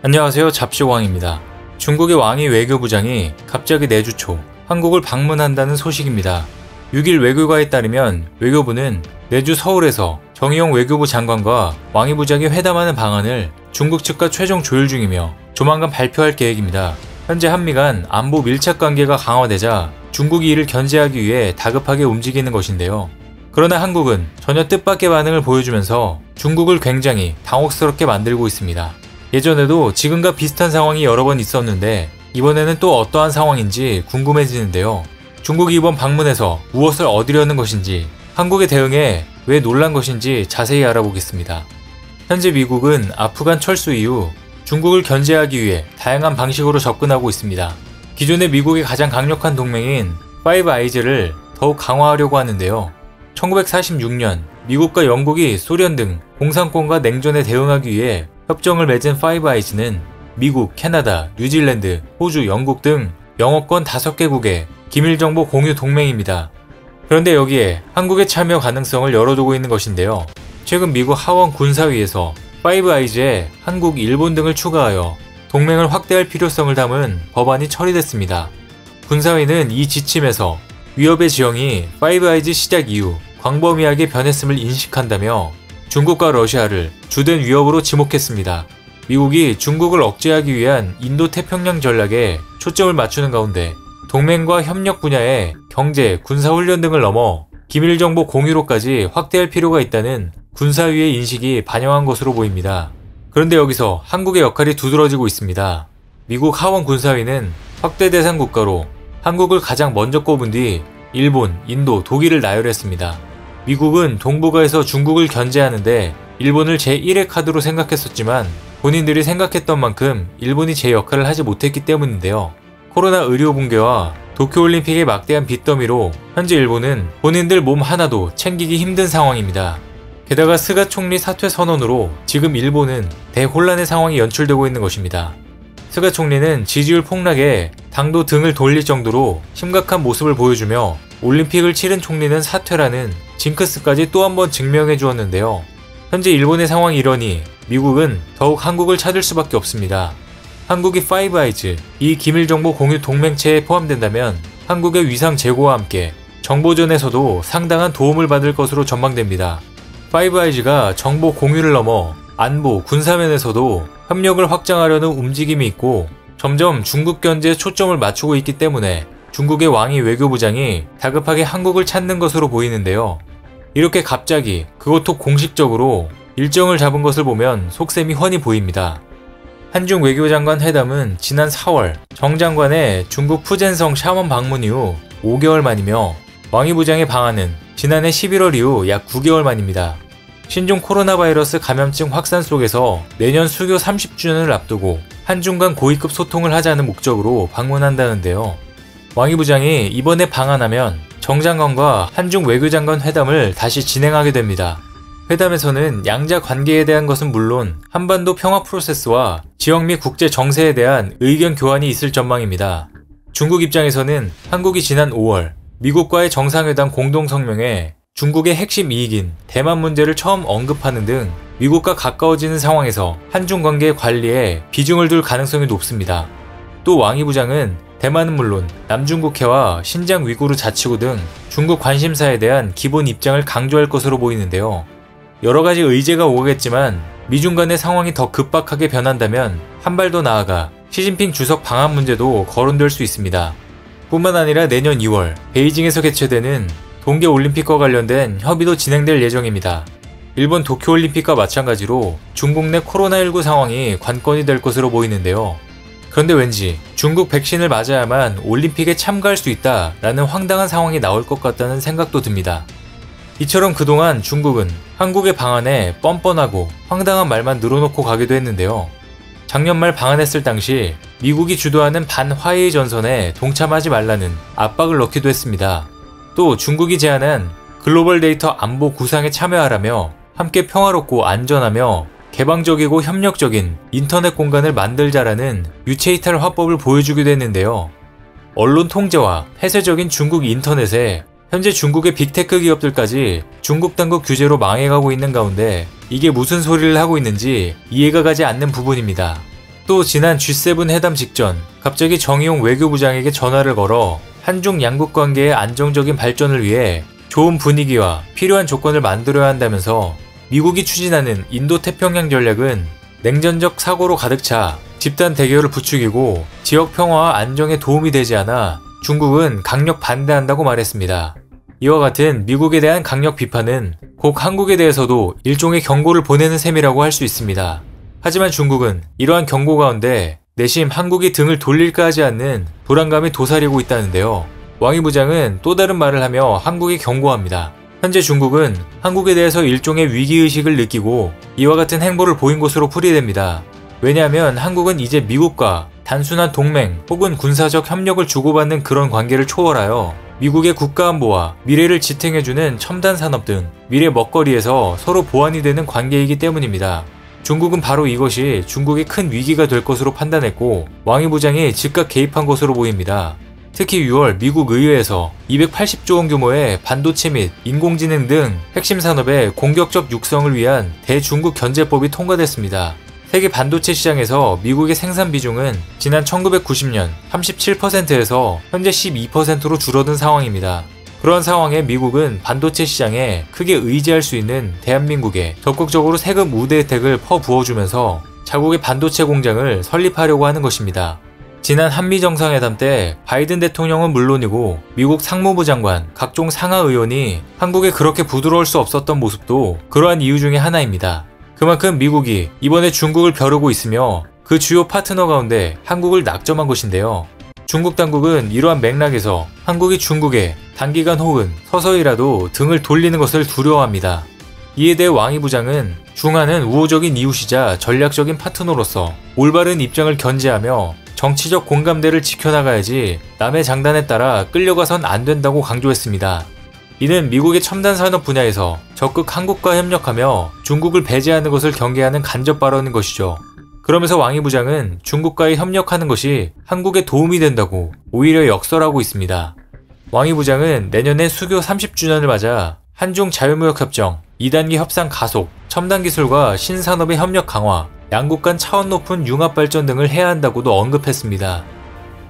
안녕하세요. 잡시왕입니다. 중국의 왕이 외교부장이 갑자기 내주 초 한국을 방문한다는 소식입니다. 6일 외교가에 따르면 외교부는 내주 서울에서 정의용 외교부 장관과 왕이 부장이 회담하는 방안을 중국 측과 최종 조율 중이며 조만간 발표할 계획입니다. 현재 한미 간 안보 밀착 관계가 강화되자 중국이 이를 견제하기 위해 다급하게 움직이는 것인데요. 그러나 한국은 전혀 뜻밖의 반응을 보여주면서 중국을 굉장히 당혹스럽게 만들고 있습니다. 예전에도 지금과 비슷한 상황이 여러 번 있었는데 이번에는 또 어떠한 상황인지 궁금해지는데요. 중국이 이번 방문에서 무엇을 얻으려는 것인지, 한국의 대응에 왜 놀란 것인지 자세히 알아보겠습니다. 현재 미국은 아프간 철수 이후 중국을 견제하기 위해 다양한 방식으로 접근하고 있습니다. 기존의 미국의 가장 강력한 동맹인 파이브 아이즈를 더욱 강화하려고 하는데요. 1946년 미국과 영국이 소련 등 공산권과 냉전에 대응하기 위해 협정을 맺은 파이브 아이즈는 미국, 캐나다, 뉴질랜드, 호주, 영국 등 영어권 5개국의 기밀정보 공유 동맹입니다. 그런데 여기에 한국의 참여 가능성을 열어두고 있는 것인데요. 최근 미국 하원 군사위에서 파이브 아이즈에 한국, 일본 등을 추가하여 동맹을 확대할 필요성을 담은 법안이 처리됐습니다. 군사위는 이 지침에서 위협의 지형이 파이브 아이즈 시작 이후 광범위하게 변했음을 인식한다며 중국과 러시아를 주된 위협으로 지목했습니다. 미국이 중국을 억제하기 위한 인도태평양 전략에 초점을 맞추는 가운데 동맹과 협력 분야의 경제, 군사훈련 등을 넘어 기밀정보 공유로까지 확대할 필요가 있다는 군사위의 인식이 반영한 것으로 보입니다. 그런데 여기서 한국의 역할이 두드러지고 있습니다. 미국 하원 군사위는 확대 대상 국가로 한국을 가장 먼저 꼽은 뒤 일본, 인도, 독일을 나열했습니다. 미국은 동북아에서 중국을 견제하는데 일본을 제1의 카드로 생각했었지만 본인들이 생각했던 만큼 일본이 제 역할을 하지 못했기 때문인데요. 코로나 의료 붕괴와 도쿄올림픽의 막대한 빚더미로 현재 일본은 본인들 몸 하나도 챙기기 힘든 상황입니다. 게다가 스가 총리 사퇴 선언으로 지금 일본은 대혼란의 상황이 연출되고 있는 것입니다. 스가 총리는 지지율 폭락에 당도 등을 돌릴 정도로 심각한 모습을 보여주며 올림픽을 치른 총리는 사퇴라는 징크스까지 또 한 번 증명해 주었는데요. 현재 일본의 상황이 이러니 미국은 더욱 한국을 찾을 수밖에 없습니다. 한국이 파이브 아이즈, 이 기밀정보 공유 동맹체에 포함된다면 한국의 위상 제고와 함께 정보전에서도 상당한 도움을 받을 것으로 전망됩니다. 파이브 아이즈가 정보 공유를 넘어 안보, 군사면에서도 협력을 확장하려는 움직임이 있고 점점 중국 견제에 초점을 맞추고 있기 때문에 중국의 왕이 외교부장이 다급하게 한국을 찾는 것으로 보이는데요. 이렇게 갑자기, 그것도 공식적으로 일정을 잡은 것을 보면 속셈이 훤히 보입니다. 한중 외교장관 회담은 지난 4월 정 장관의 중국 푸젠성 샤먼 방문 이후 5개월 만이며 왕이 부장의 방한은 지난해 11월 이후 약 9개월 만입니다. 신종 코로나 바이러스 감염증 확산 속에서 내년 수교 30주년을 앞두고 한중 간 고위급 소통을 하자는 목적으로 방문한다는데요. 왕이 부장이 이번에 방한하면 정 장관과 한중 외교장관 회담을 다시 진행하게 됩니다. 회담에서는 양자 관계에 대한 것은 물론 한반도 평화 프로세스와 지역 및 국제 정세에 대한 의견 교환이 있을 전망입니다. 중국 입장에서는 한국이 지난 5월 미국과의 정상회담 공동성명에 중국의 핵심 이익인 대만 문제를 처음 언급하는 등 미국과 가까워지는 상황에서 한중 관계 관리에 비중을 둘 가능성이 높습니다. 또 왕이 부장은 대만은 물론 남중국해와 신장 위구르 자치구 등 중국 관심사에 대한 기본 입장을 강조할 것으로 보이는데요. 여러가지 의제가 오겠지만 미중 간의 상황이 더 급박하게 변한다면 한 발 더 나아가 시진핑 주석 방한 문제도 거론될 수 있습니다. 뿐만 아니라 내년 2월 베이징에서 개최되는 동계올림픽과 관련된 협의도 진행될 예정입니다. 일본 도쿄올림픽과 마찬가지로 중국 내 코로나19 상황이 관건이 될 것으로 보이는데요. 그런데 왠지 중국 백신을 맞아야만 올림픽에 참가할 수 있다라는 황당한 상황이 나올 것 같다는 생각도 듭니다. 이처럼 그동안 중국은 한국의 방한에 뻔뻔하고 황당한 말만 늘어놓고 가기도 했는데요. 작년 말 방한했을 당시 미국이 주도하는 반화해의 전선에 동참하지 말라는 압박을 넣기도 했습니다. 또 중국이 제안한 글로벌 데이터 안보 구상에 참여하라며 함께 평화롭고 안전하며 개방적이고 협력적인 인터넷 공간을 만들자라는 유체이탈 화법을 보여주기도 했는데요. 언론 통제와 폐쇄적인 중국 인터넷에 현재 중국의 빅테크 기업들까지 중국 당국 규제로 망해가고 있는 가운데 이게 무슨 소리를 하고 있는지 이해가 가지 않는 부분입니다. 또 지난 G7 회담 직전 갑자기 정의용 외교부장에게 전화를 걸어 한중 양국 관계의 안정적인 발전을 위해 좋은 분위기와 필요한 조건을 만들어야 한다면서 미국이 추진하는 인도태평양 전략은 냉전적 사고로 가득 차 집단 대결을 부추기고 지역 평화와 안정에 도움이 되지 않아 중국은 강력 반대한다고 말했습니다. 이와 같은 미국에 대한 강력 비판은 곧 한국에 대해서도 일종의 경고를 보내는 셈이라고 할 수 있습니다. 하지만 중국은 이러한 경고 가운데 내심 한국이 등을 돌릴까 하지 않는 불안감이 도사리고 있다는데요. 왕이 부장은 또 다른 말을 하며 한국에 경고합니다. 현재 중국은 한국에 대해서 일종의 위기의식을 느끼고 이와 같은 행보를 보인 것으로 풀이됩니다. 왜냐하면 한국은 이제 미국과 단순한 동맹 혹은 군사적 협력을 주고받는 그런 관계를 초월하여 미국의 국가안보와 미래를 지탱해주는 첨단 산업 등 미래 먹거리에서 서로 보완이 되는 관계이기 때문입니다. 중국은 바로 이것이 중국의 큰 위기가 될 것으로 판단했고 왕이 부장이 즉각 개입한 것으로 보입니다. 특히 6월 미국 의회에서 280조 원 규모의 반도체 및 인공지능 등 핵심 산업의 공격적 육성을 위한 대중국 견제법이 통과됐습니다. 세계 반도체 시장에서 미국의 생산 비중은 지난 1990년 37%에서 현재 12%로 줄어든 상황입니다. 그러한 상황에 미국은 반도체 시장에 크게 의지할 수 있는 대한민국에 적극적으로 세금 우대 혜택을 퍼부어주면서 자국의 반도체 공장을 설립하려고 하는 것입니다. 지난 한미 정상회담 때 바이든 대통령은 물론이고 미국 상무부 장관, 각종 상하 의원이 한국에 그렇게 부드러울 수 없었던 모습도 그러한 이유 중에 하나입니다. 그만큼 미국이 이번에 중국을 벼르고 있으며 그 주요 파트너 가운데 한국을 낙점한 것인데요. 중국 당국은 이러한 맥락에서 한국이 중국에 단기간 혹은 서서히라도 등을 돌리는 것을 두려워합니다. 이에 대해 왕이 부장은 중한은 우호적인 이웃이자 전략적인 파트너로서 올바른 입장을 견제하며 정치적 공감대를 지켜나가야지 남의 장단에 따라 끌려가선 안 된다고 강조했습니다. 이는 미국의 첨단 산업 분야에서 적극 한국과 협력하며 중국을 배제하는 것을 경계하는 간접 발언인 것이죠. 그러면서 왕이 부장은 중국과의 협력하는 것이 한국에 도움이 된다고 오히려 역설하고 있습니다. 왕이 부장은 내년에 수교 30주년을 맞아 한중 자유무역협정, 2단계 협상 가속, 첨단기술과 신산업의 협력 강화, 양국 간 차원 높은 융합 발전 등을 해야 한다고도 언급했습니다.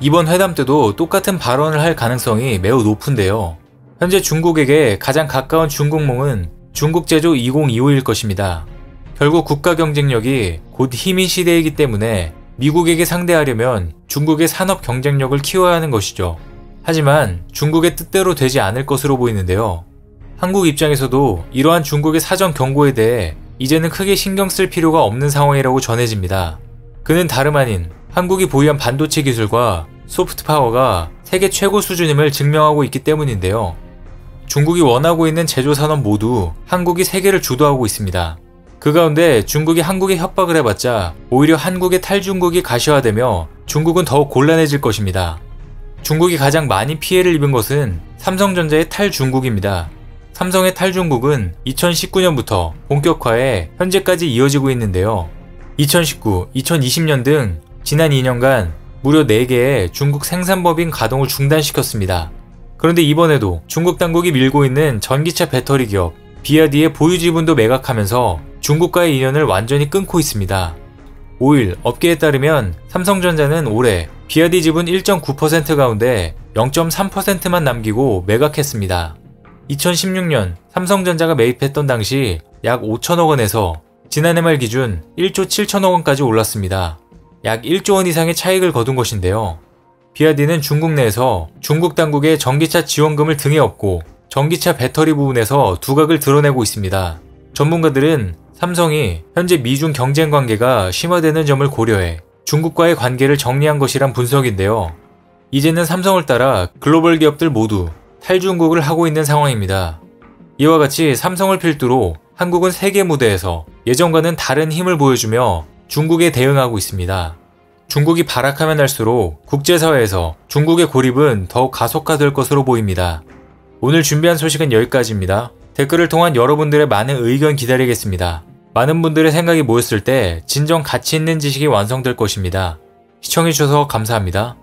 이번 회담 때도 똑같은 발언을 할 가능성이 매우 높은데요. 현재 중국에게 가장 가까운 중국몽은 중국제조 2025일 것입니다. 결국 국가 경쟁력이 곧 힘인 시대이기 때문에 미국에게 상대하려면 중국의 산업 경쟁력을 키워야 하는 것이죠. 하지만 중국의 뜻대로 되지 않을 것으로 보이는데요. 한국 입장에서도 이러한 중국의 사전 경고에 대해 이제는 크게 신경 쓸 필요가 없는 상황이라고 전해집니다. 그는 다름 아닌 한국이 보유한 반도체 기술과 소프트 파워가 세계 최고 수준임을 증명하고 있기 때문인데요. 중국이 원하고 있는 제조 산업 모두 한국이 세계를 주도하고 있습니다. 그 가운데 중국이 한국에 협박을 해봤자 오히려 한국의 탈중국이 가시화되며 중국은 더욱 곤란해질 것입니다. 중국이 가장 많이 피해를 입은 것은 삼성전자의 탈중국입니다. 삼성의 탈중국은 2019년부터 본격화해 현재까지 이어지고 있는데요. 2019, 2020년 등 지난 2년간 무려 4개의 중국 생산법인 가동을 중단시켰습니다. 그런데 이번에도 중국 당국이 밀고 있는 전기차 배터리 기업 비아디의 보유 지분도 매각하면서 중국과의 인연을 완전히 끊고 있습니다. 5일 업계에 따르면 삼성전자는 올해 비아디 지분 1.9% 가운데 0.3%만 남기고 매각했습니다. 2016년 삼성전자가 매입했던 당시 약 5천억 원에서 지난해 말 기준 1조 7천억 원까지 올랐습니다. 약 1조 원 이상의 차익을 거둔 것인데요. 비아디는 중국 내에서 중국 당국의 전기차 지원금을 등에 업고 전기차 배터리 부분에서 두각을 드러내고 있습니다. 전문가들은 삼성이 현재 미중 경쟁 관계가 심화되는 점을 고려해 중국과의 관계를 정리한 것이란 분석인데요. 이제는 삼성을 따라 글로벌 기업들 모두 탈중국을 하고 있는 상황입니다. 이와 같이 삼성을 필두로 한국은 세계 무대에서 예전과는 다른 힘을 보여주며 중국에 대응하고 있습니다. 중국이 발악하면 할수록 국제사회에서 중국의 고립은 더욱 가속화될 것으로 보입니다. 오늘 준비한 소식은 여기까지입니다. 댓글을 통한 여러분들의 많은 의견 기다리겠습니다. 많은 분들의 생각이 모였을 때 진정 가치 있는 지식이 완성될 것입니다. 시청해주셔서 감사합니다.